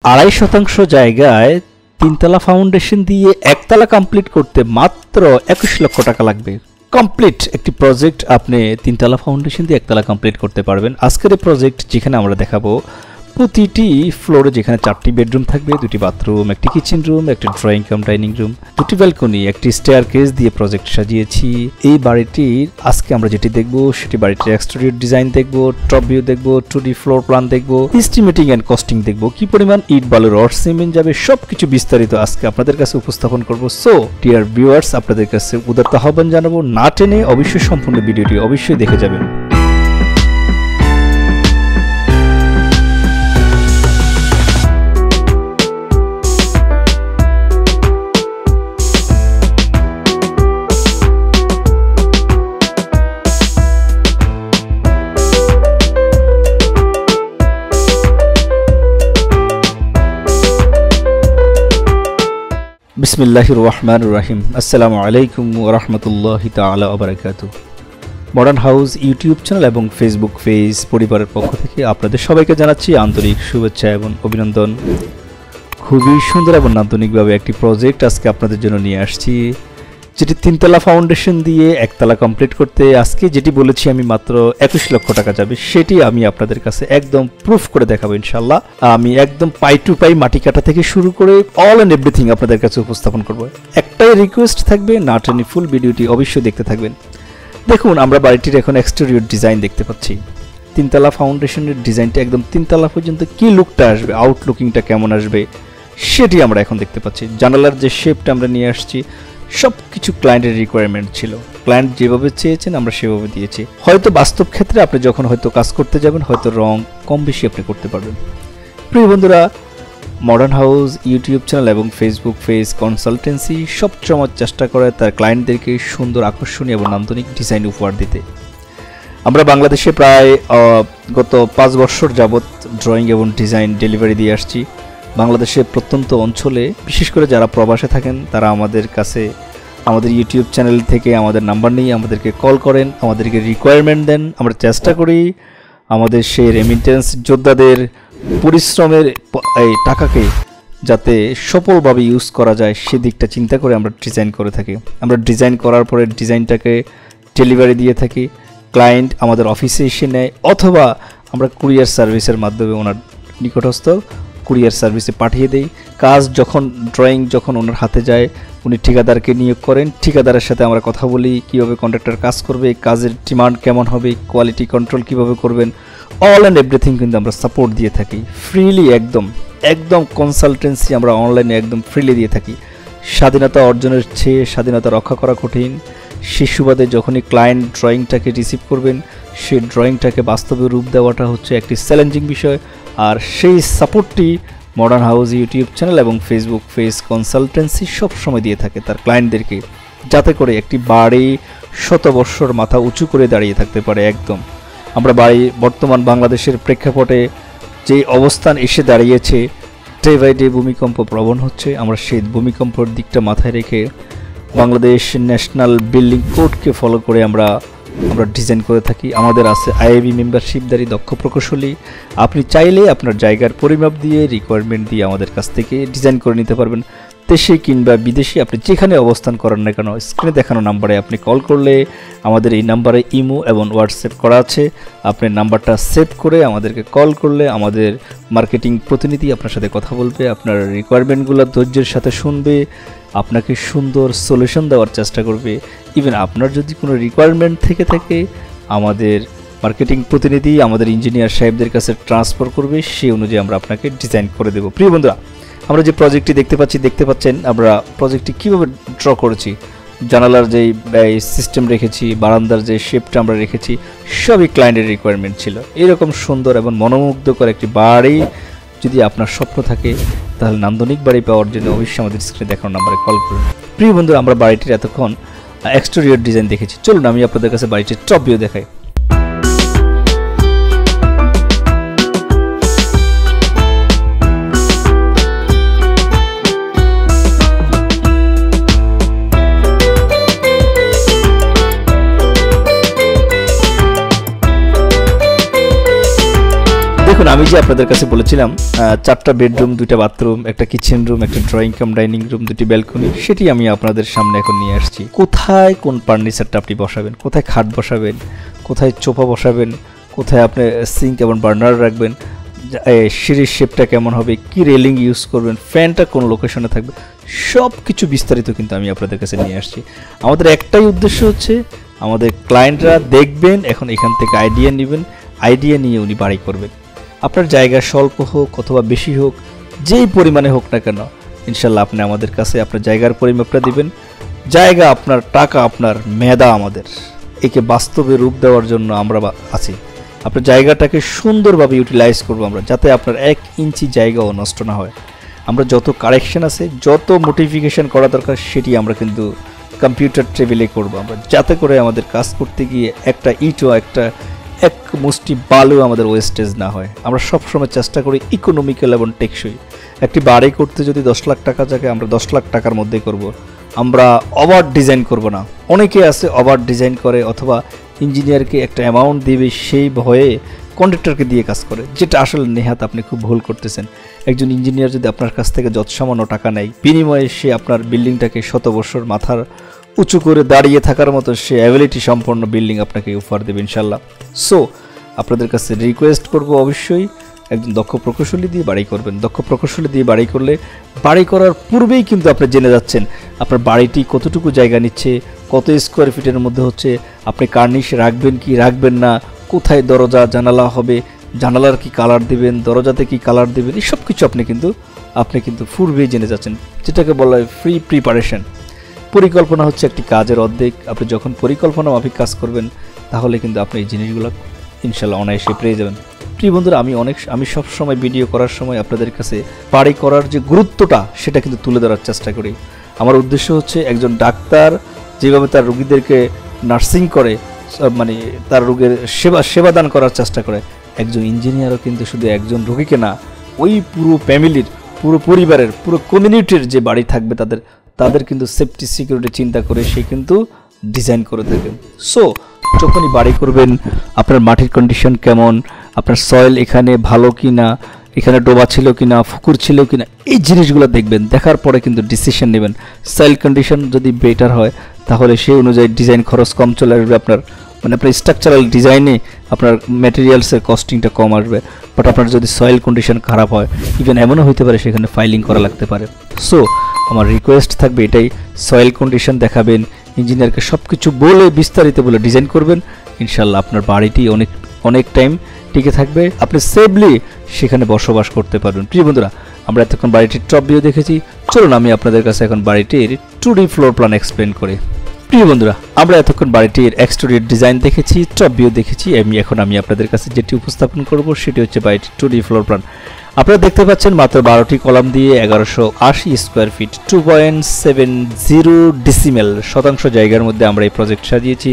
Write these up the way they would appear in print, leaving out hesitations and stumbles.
2.5 শতাংশ জায়গায় 3তলা ফাউন্ডেশন দিয়ে 1তলা কমপ্লিট করতে মাত্র 21 লক্ষ টাকা লাগবে। কমপ্লিট একটি প্রজেক্ট আপনি 3তলা ফাউন্ডেশন দিয়ে 1তলা কমপ্লিট করতে পারবেন। আজকের এই প্রজেক্ট যেখানে আমরা দেখাবো প্রতিটি ফ্লোরে যেখানে 4টি বেডরুম থাকবে, 2টি বাথরুম, একটি কিচেন রুম, একটি ড্রয়িং কাম ডাইনিং রুম, 2টি ব্যালকনি, একটি স্টেয়ারকেস দিয়ে প্রজেক্ট সাজিয়েছি। এই বাড়িটির আজকে আমরা যেটি দেখব সেটি বাড়িটির এক্সটেরিয়র ডিজাইন দেখব, টপ ভিউ দেখব, 2D ফ্লোর প্ল্যান দেখব, এস্টিমেটিং এন্ড কস্টিং দেখব, কি পরিমাণ ইট বালু রড সিমেন্ট যাবে সবকিছু বিস্তারিত আজকে আপনাদের কাছে উপস্থাপন করব। সো ডিয়ার ভিউয়ার্স, আপনাদের কাছে উদারত আহ্বান জানাবো, না টেনে অবশ্যই সম্পূর্ণ ভিডিওটি অবশ্যই দেখে যাবেন। বিসমিল্লাহির রহমানির রহিম। আসসালামু আলাইকুম ওয়া রাহমাতুল্লাহি তাআলা ওয়া বারাকাতুহু। মডার্ন হাউস ইউটিউব চ্যানেল এবং ফেসবুক পেজ পরিবারের পক্ষ থেকে আপনাদের সবাইকে জানাচ্ছি আন্তরিক শুভেচ্ছা এবং অভিনন্দন। খুবই সুন্দর এবং নান্দনিকভাবে একটি প্রজেক্ট আজকে আপনাদের জন্য নিয়ে আসছি, যেটি 3তলা ফাউন্ডেশন দিয়ে 1তলা কমপ্লিট করতে আজকে যেটি বলেছি আমি মাত্র 21 লক্ষ টাকা যাবে, সেটি আমি আপনাদের কাছে একদম প্রুফ করে দেখাবো ইনশাআল্লাহ। আমি একদম পাই টু পাই মাটি কাটা থেকে শুরু করে অল এন্ড এভরিথিং আপনাদের কাছে উপস্থাপন করব। একটাই রিকোয়েস্ট থাকবে, না টেনে ফুল ভিডিওটি অবশ্যই দেখতে থাকবেন। দেখুন, আমরা বাড়িটির এখন এক্সটেরিয়র ডিজাইন দেখতে পাচ্ছি। 3তলা ফাউন্ডেশনের ডিজাইনটা একদম 3তলা পর্যন্ত কি লুকটা আসবে, আউটলুকিংটা কেমন আসবে সেটি আমরা এখন দেখতে পাচ্ছি। জানালার যে শেপটা আমরা নিয়ে আসছি সব কিছু ক্লায়েন্টের রিকোয়ারমেন্ট ছিল, ক্লায়েন্ট যেভাবে চেয়েছেন আমরা সেভাবে দিয়েছি। হয়তো বাস্তব ক্ষেত্রে আপনি যখন হয়তো কাজ করতে যাবেন হয়তো রং কম বেশি আপনি করতে পারবেন। প্রিয় বন্ধুরা, মডার্ন হাউস ইউটিউব চ্যানেল এবং ফেসবুক পেজ কনসালটেন্সি সবসময় চেষ্টা করে তার ক্লায়েন্টদেরকে সুন্দর, আকর্ষণীয় এবং নান্দনিক ডিজাইন উপহার দিতে। আমরা বাংলাদেশে প্রায় গত 5 বছর যাবৎ ড্রয়িং এবং ডিজাইন ডেলিভারি দিয়ে আসছি। বাংলাদেশের প্রত্যন্ত অঞ্চলে বিশেষ করে যারা প্রবাসে থাকেন তারা আমাদের কাছে আমাদের ইউটিউব চ্যানেল থেকে আমাদের নাম্বার নিয়ে আমাদেরকে কল করেন, আমাদেরকে রিকোয়ারমেন্ট দেন। আমরা চেষ্টা করি আমাদের সেই রেমিটেন্স যোদ্ধাদের পরিশ্রমের এই টাকাকে যাতে সফলভাবে ইউজ করা যায় সেদিকটা চিন্তা করে আমরা ডিজাইন করে থাকি। আমরা ডিজাইন করার পরে ডিজাইনটাকে ডেলিভারি দিয়ে থাকি, ক্লায়েন্ট আমাদের অফিসে এসে নেয় অথবা আমরা কুরিয়ার সার্ভিসের মাধ্যমে ওনার নিকটস্থ কুরিয়ার সার্ভিসে পাঠিয়ে দেই। কাজ যখন ড্রয়িং যখন ওনার হাতে যায় উনি ঠিকাদারকে নিয়োগ করেন, ঠিকাদারের সাথে আমরা কথা বলি কীভাবে কন্ট্রাক্টর কাজ করবে, কাজের ডিমান্ড কেমন হবে, কোয়ালিটি কন্ট্রোল কীভাবে করবেন, অল অ্যান্ড এভরিথিং কিন্তু আমরা সাপোর্ট দিয়ে থাকি ফ্রিলি। একদম কনসালটেন্সি আমরা অনলাইনে একদম ফ্রিলি দিয়ে থাকি। স্বাধীনতা অর্জনের চেয়ে স্বাধীনতা রক্ষা করা কঠিন। সেই সুবাদে যখনই ক্লায়েন্ট ড্রয়িংটাকে রিসিভ করবেন সেই ড্রয়িংটাকে বাস্তবে রূপ দেওয়াটা হচ্ছে একটি চ্যালেঞ্জিং বিষয়। আর সেই সাপোর্টটি মডার্ন হাউস ইউটিউব চ্যানেল এবং ফেসবুক পেজ কনসালটেন্সি সবসময় দিয়ে থাকে তার ক্লায়েন্টদেরকে, যাতে করে একটি বাড়ি 100 বৎসর মাথা উঁচু করে দাঁড়িয়ে থাকতে পারে। একদম আমরা বাড়ি বর্তমান বাংলাদেশের প্রেক্ষাপটে যে অবস্থান এসে দাঁড়িয়েছে, ডে বাই ডে ভূমিকম্প প্রবণ হচ্ছে। আমরা সেই ভূমিকম্পর দিকটা মাথায় রেখে বাংলাদেশ ন্যাশনাল বিল্ডিং কোডকে ফলো করে আমরা ডিজাইন করে থাকি। আমাদের আছে আইএবি মেম্বারশিপধারী দক্ষ প্রকৌশলী। আপনি চাইলে আপনার জায়গার পরিমাপ দিয়ে রিকোয়ারমেন্ট দিয়ে আমাদের কাছ থেকে ডিজাইন করে নিতে পারবেন। দেশে কিংবা বিদেশে আপনি যেখানে অবস্থান করেন না কেন, স্ক্রিনে দেখানো নাম্বারে আপনি কল করলে আমাদের এই নাম্বারে ইমো এবং হোয়াটসঅ্যাপ করা আছে। আপনি নাম্বারটা সেভ করে আমাদেরকে কল করলে আমাদের মার্কেটিং প্রতিনিধি আপনার সাথে কথা বলবে, আপনার রিকোয়ারমেন্টগুলো ধৈর্যের সাথে শুনবে, আপনাকে সুন্দর সলিউশন দেওয়ার চেষ্টা করবে। ইভেন আপনার যদি কোনো রিকোয়ারমেন্ট থেকে থাকে আমাদের মার্কেটিং প্রতিনিধি আমাদের ইঞ্জিনিয়ার সাহেবদের কাছে ট্রান্সফার করবে, সেই অনুযায়ী আমরা আপনাকে ডিজাইন করে দেব। প্রিয় বন্ধুরা, আমরা যে প্রজেক্টটি দেখতে পাচ্ছেন আমরা প্রজেক্টটি কীভাবে ড্র করেছি, জানালার যেই সিস্টেম রেখেছি, বারান্দার যে শেপটা আমরা রেখেছি সবই ক্লায়েন্টের রিকোয়ারমেন্ট ছিল। এরকম সুন্দর এবং মনোমুগ্ধকর একটি বাড়ি যদি আপনার স্বপ্ন থাকে তাহলে নান্দনিক বাড়ি পাওয়ার জন্য অবশ্যই আমাদের স্ক্রিনে দেখানো নাম্বারে কল করুন। প্রিয় বন্ধুরা, আমরা বাড়িটির এতক্ষণ এক্সটেরিয়র ডিজাইন দেখেছি, চলুন আমি আপনাদের কাছে বাড়িটির টপ ভিউ দেখাই। দেখুন, আমি যে আপনাদের কাছে বলেছিলাম 4টা বেডরুম, 2টা বাথরুম, একটা কিচেন রুম, একটা ড্রয়িং কাম ডাইনিং রুম, 2টি ব্যালকনি, সেটি আমি আপনাদের সামনে এখন নিয়ে আসছি। কোথায় কোন ফার্নিচারটা আপনি বসাবেন, কোথায় খাট বসাবেন, কোথায় সোফা বসাবেন, কোথায় আপনি সিঙ্ক এবং বার্নার রাখবেন, সিঁড়ির শেপটা কেমন হবে, কি রেলিং ইউজ করবেন, ফ্যানটা কোন লোকেশনে থাকবে, সব কিছু বিস্তারিত কিন্তু আমি আপনাদের কাছে নিয়ে আসছি। আমাদের একটাই উদ্দেশ্য হচ্ছে আমাদের ক্লায়েন্টরা দেখবেন, এখন এখান থেকে আইডিয়া নেবেন, আইডিয়া নিয়ে উনি বাড়ি করবেন। আপনার জায়গা স্বল্প হোক অথবা বেশি হোক, যেই পরিমাণে হোক না কেন, ইনশাল্লাহ আপনি আমাদের কাছে আপনার জায়গার পরিমাপটা দিবেন। জায়গা আপনার, টাকা আপনার, মেধা আমাদের। একে বাস্তবে রূপ দেওয়ার জন্য আমরা আছি। আপনার জায়গাটাকে সুন্দরভাবে ইউটিলাইজ করবো আমরা, যাতে আপনার 1 ইঞ্চি জায়গাও নষ্ট না হয়। আমরা যত কারেকশন আছে, যত মডিফিকেশন করা দরকার, সেটি আমরা কিন্তু কম্পিউটার টেবিলে করবো আমরা, যাতে করে আমাদের কাজ করতে গিয়ে একটা ইটও, এক মুষ্টি বালু আমাদের ওয়েস্টেজ না হয়। আমরা সবসময় চেষ্টা করি ইকোনমিক্যাল এবং টেকসই। একটি বাড়ি করতে যদি 10 লাখ টাকা জায়গায় আমরা 10 লাখ টাকার মধ্যে করব। আমরা ওভার ডিজাইন করব না। অনেকে আছে ওভার ডিজাইন করে, অথবা ইঞ্জিনিয়ারকে একটা অ্যামাউন্ট দিবে সেই ভয়ে কন্ট্রাক্টরকে দিয়ে কাজ করে, যেটা আসলে নেহাত আপনি খুব ভুল করতেছেন। একজন ইঞ্জিনিয়ার যদি আপনার কাছ থেকে যত সামান্য টাকা নেয়, বিনিময়ে সে আপনার বিল্ডিংটাকে 100 বছর মাথার উঁচু করে দাঁড়িয়ে থাকার মতো সে অ্যাবিলিটি সম্পন্ন বিল্ডিং আপনাকে উপহার দেবে ইনশাল্লাহ। সো আপনাদের কাছে রিকোয়েস্ট করব, অবশ্যই একজন দক্ষ প্রকৌশলী দিয়ে বাড়ি করবেন। দক্ষ প্রকৌশলী দিয়ে বাড়ি করলে বাড়ি করার পূর্বেই কিন্তু আপনি জেনে যাচ্ছেন আপনার বাড়িটি কতটুকু জায়গা নিচ্ছে, কত স্কোয়ার ফিটের মধ্যে হচ্ছে, আপনি কার্নিশ রাখবেন কি রাখবেন না, কোথায় দরজা জানালা হবে, জানালার কি কালার দিবেন, দরজাতে কি কালার দিবেন, এই সব কিছু আপনি কিন্তু পূর্বেই জেনে যাচ্ছেন, যেটাকে বলা হয় ফ্রি প্রিপারেশন। পরিকল্পনা হচ্ছে একটি কাজের অর্ধেক। আপনি যখন পরিকল্পনা মাফিক কাজ করবেন, তাহলে কিন্তু আপনি এই জিনিসগুলো ইনশাল্লাহ অনায়াসে পেয়ে যাবেন। প্রিয় বন্ধুরা, আমি সবসময় ভিডিও করার সময় আপনাদের কাছে বাড়ি করার যে গুরুত্বটা, সেটা কিন্তু তুলে ধরার চেষ্টা করি। আমার উদ্দেশ্য হচ্ছে একজন ডাক্তার যেভাবে তার রোগীদেরকে নার্সিং করে, মানে তার রোগের সেবা দান করার চেষ্টা করে, একজন ইঞ্জিনিয়ারও কিন্তু শুধু একজন রোগীকে না, ওই পুরো ফ্যামিলির, পুরো পরিবারের, পুরো কমিউনিটির যে বাড়ি থাকবে তাদের কিন্তু সেফটি সিকিউরিটি চিন্তা করে সে কিন্তু ডিজাইন করে থাকেন। সো যখনই বাড়ি করবেন, আপনার মাটির কন্ডিশন কেমন, আপনার সয়েল এখানে ভালো কি না, এখানে ডোবা ছিল কি না, পুকুর ছিল কি না, এই জিনিসগুলো দেখবেন। দেখার পরে কিন্তু ডিসিশন নেবেন। সয়েল কন্ডিশন যদি বেটার হয়, তাহলে সেই অনুযায়ী ডিজাইন খরচ কম চলে আসবে আপনার, মানে আপনার স্ট্রাকচারাল ডিজাইনে আপনার ম্যাটেরিয়ালসের কস্টিংটা কম আসবে। বাট আপনার যদি সয়েল কন্ডিশন খারাপ হয়, ইভেন এমনও হতে পারে সেখানে ফাইলিং করা লাগতে পারে। সো আমার রিকোয়েস্ট থাকবে এটাই, সয়েল কন্ডিশন দেখাবেন, ইঞ্জিনিয়ারকে সব কিছু বলে বিস্তারিত বলে ডিজাইন করবেন। ইনশাল্লাহ আপনার বাড়িটি অনেক টাইম টিকে থাকবে, আপনি সেফলি সেখানে বসবাস করতে পারবেন। প্রিয় বন্ধুরা, আমরা এতক্ষণ বাড়িটির টপ ভিউ দেখেছি, চলুন আমি আপনাদের কাছে এখন বাড়িটির 2D ফ্লোর প্ল্যান এক্সপ্লেন করি। প্রিয় বন্ধুরা, আমরা এতক্ষণ বাড়িটির এক্সটেরিয়র ডিজাইন দেখেছি, টপ ভিউ দেখেছি। এখন আমি আপনাদের কাছে যেটি উপস্থাপন করব সেটি হচ্ছে বাড়িটির 2D ফ্লোর প্ল্যান। আপনারা দেখতে পাচ্ছেন মাত্র 12টি কলাম দিয়ে 1180 স্কোয়ার ফিট, 2.70 ডেসিমেল শতাংশ জায়গার মধ্যে আমরা এই প্রজেক্ট সাজিয়েছি,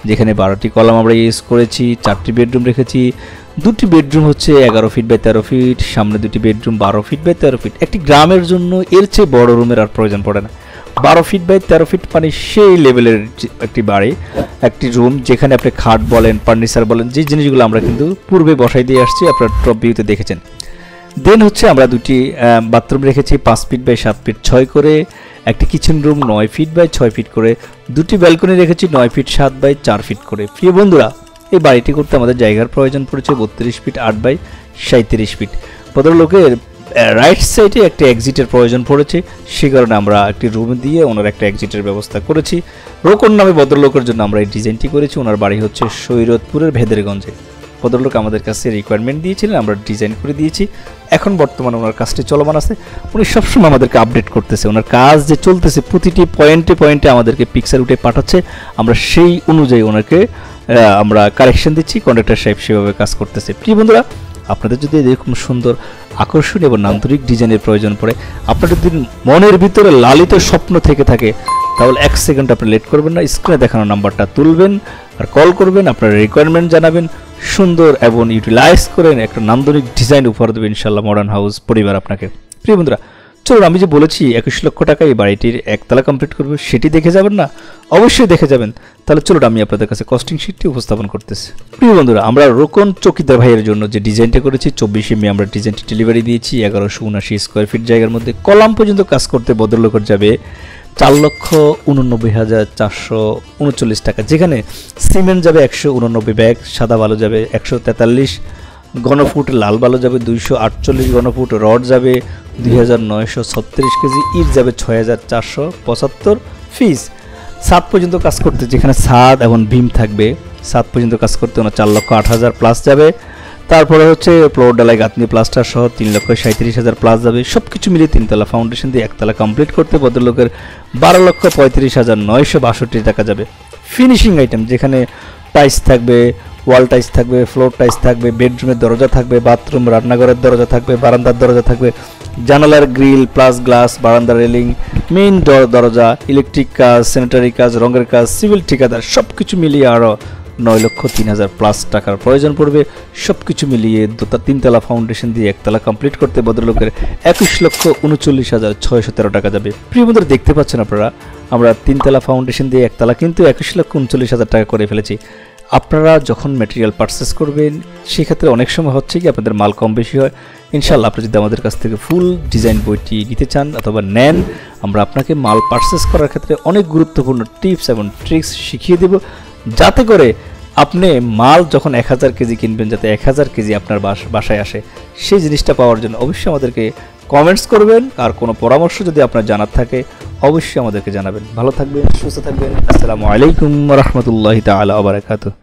যেখানে 12টি কলাম আমরা ইউজ করেছি। 4টি বেডরুম রেখেছি। 2টি বেডরুম হচ্ছে 11 ফিট বাই 13 ফিট, সামনে 2টি বেডরুম 12 ফিট বাই 13 ফিট। একটি গ্রামের জন্য এর চেয়ে বড় রুমের আর প্রয়োজন পড়ে না। 12 ফিট বাই 13 ফিট মানে সেই লেভেলের একটি বাড়ি, একটি রুম, যেখানে আপনি খাট বলেন, ফার্নিচার বলেন, যে জিনিসগুলো আমরা কিন্তু পূর্বে বসাই দিয়ে আসছি, আপনার টপ ভিউতে দেখেছেন। দেন হচ্ছে আমরা 2টি বাথরুম রেখেছি 5 ফিট বাই 7 ফিট 6 করে, একটি kitchen room 9 feet by 6 feet করে, 2টি ব্যালকনি রেখেছি 9 ফিট 7 বাই 4 ফিট করে। প্রিয় বন্ধুরা, এই বাড়িটি করতে আমাদের জায়গার প্রয়োজন পড়েছে 32 ফিট 8 বাই 37 ফিট। ভদ্রলোকের রাইট সাইডে একটা এক্সিটের প্রয়োজন পড়েছে, সেই কারণে আমরা একটি রুম দিয়ে ওনার একটা এক্সিটের ব্যবস্থা করেছি। রোকন নামে ভদ্রলোকের জন্য আমরা এই ডিজাইনটি করেছি। ওনার বাড়ি হচ্ছে সৈরতপুরের ভেদেরগঞ্জে। ভদ্রলোক আমাদের কাছে রিকোয়ারমেন্ট দিয়েছিলেন, আমরা ডিজাইন করে দিয়েছি। এখন বর্তমানে ওনার কাজটি চলমান আছে। উনি সবসময় আমাদেরকে আপডেট করতেছে, ওনার কাজ যে চলতেছে প্রতিটি পয়েন্টে আমাদেরকে পিকচার উঠে পাঠাচ্ছে। আমরা সেই অনুযায়ী ওনাকে আমরা কারেকশন দিচ্ছি, কন্ট্রাক্টর সাহেব সেভাবে কাজ করতেছে। প্রিয় বন্ধুরা, আপনাদের যদি এরকম সুন্দর, আকর্ষণীয় এবং নান্দনিক ডিজাইনের প্রয়োজন পড়ে, আপনার যদি মনের ভিতরে লালিত স্বপ্ন থেকে থাকে, তাহলে 1 সেকেন্ড আপনি লেট করবেন না, স্ক্রিনে দেখানো নাম্বারটা তুলবেন আর কল করবেন, আপনার রিকোয়ারমেন্ট জানাবেন, সুন্দর এবং ইউটিলাইজ করেন একটা নান্দনিক ডিজাইন উপহার দেবেন ইনশাআল্লাহ মডার্ন হাউস পরিবার আপনাকে। প্রিয় বন্ধুরা, চলুন, আমি যে বলেছি 21 লক্ষ টাকা এই বাড়িটির একতলা কমপ্লিট করবো, সেটি দেখে যাবেন না? অবশ্যই দেখে যাবেন। তাহলে চলুন আমি আপনাদের কাছে কস্টিং শিটটি উপস্থাপন করতেছি। প্রিয় বন্ধুরা, আমরা রোকন চকিদার ভাইয়ের জন্য যে ডিজাইনটা করেছি 24 মে আমরা ডিজাইনটি ডেলিভারি দিয়েছি। 1179 স্কোয়ার ফিট জায়গার মধ্যে কলাম পর্যন্ত কাজ করতে ভদ্রলোকের যাবে 4,89,439 টাকা, যেখানে সিমেন্ট যাবে 189 ব্যাগ, সাদা বালু যাবে 143 ঘনফুট, লাল বালু যাবে 248 ঘনফুট, রড যাবে 2936 কেজি, ইট যাবে 6475 ফিস। ছাদ পর্যন্ত কাজ করতে, যেখানে ছাদ এবং বিম থাকবে, ছাদ পর্যন্ত কাজ করতে 4,08,000 প্লাস যাবে। তারপরে হচ্ছে ফ্লোর ডালাই গাঁথনি প্লাস্টার সহ 3,37,000 প্লাস যাবে। সব কিছু মিলিয়ে 3তলা ফাউন্ডেশন দিয়ে একতলা কমপ্লিট করতে ভদ্রলোকের 12,35,962 টাকা যাবে। ফিনিশিং আইটেম, যেখানে টাইলস থাকবে, ওয়াল টাইলস থাকবে, ফ্লোর টাইলস থাকবে, বেডরুমের দরজা থাকবে, বাথরুম রান্নাঘরের দরজা থাকবে, বারান্দার দরজা থাকবে, জানালার গ্রিল প্লাস গ্লাস, বারান্দার রেলিং, মেইন দরজা, ইলেকট্রিক কাজ, স্যানিটারি কাজ, রঙের কাজ, সিভিল ঠিকাদার, সব কিছু মিলিয়ে আরও 9,03,000 প্লাস টাকার প্রয়োজন পড়বে। সব কিছু মিলিয়ে 3তলা ফাউন্ডেশন দিয়ে একতলা কমপ্লিট করতে ভদ্রলোকের 21,39,613 টাকা যাবে। প্রিয় বন্ধুরা, দেখতে পাচ্ছেন আপনারা, আমরা 3তলা ফাউন্ডেশন দিয়ে একতলা কিন্তু 21,39,000 টাকা করে ফেলেছি। আপনারা যখন ম্যাটেরিয়াল পারচেস করবেন, সেক্ষেত্রে অনেক সময় হচ্ছে কি আপনাদের মাল কম বেশি হয়। ইনশাল্লাহ আপনি যদি আমাদের কাছ থেকে ফুল ডিজাইন বইটি নিতে চান অথবা নেন, আমরা আপনাকে মাল পারচেস করার ক্ষেত্রে অনেক গুরুত্বপূর্ণ টিপস এবং ট্রিক্স শিখিয়ে দেব, যাতে করে আপনি মাল যখন 1000 কেজি কিনবেন, যাতে 1000 কেজি আপনার বাসায় আসে। সেই জিনিসটা পাওয়ার জন্য অবশ্যই আমাদেরকে কমেন্টস করবেন, আর কোনো পরামর্শ যদি আপনার জানার থাকে অবশ্যই আমাদেরকে জানাবেন। ভালো থাকবেন, সুস্থ থাকবেন। আসসালামু আলাইকুম ওয়া রাহমাতুল্লাহি তাআলা ওয়া বারাকাতুহু।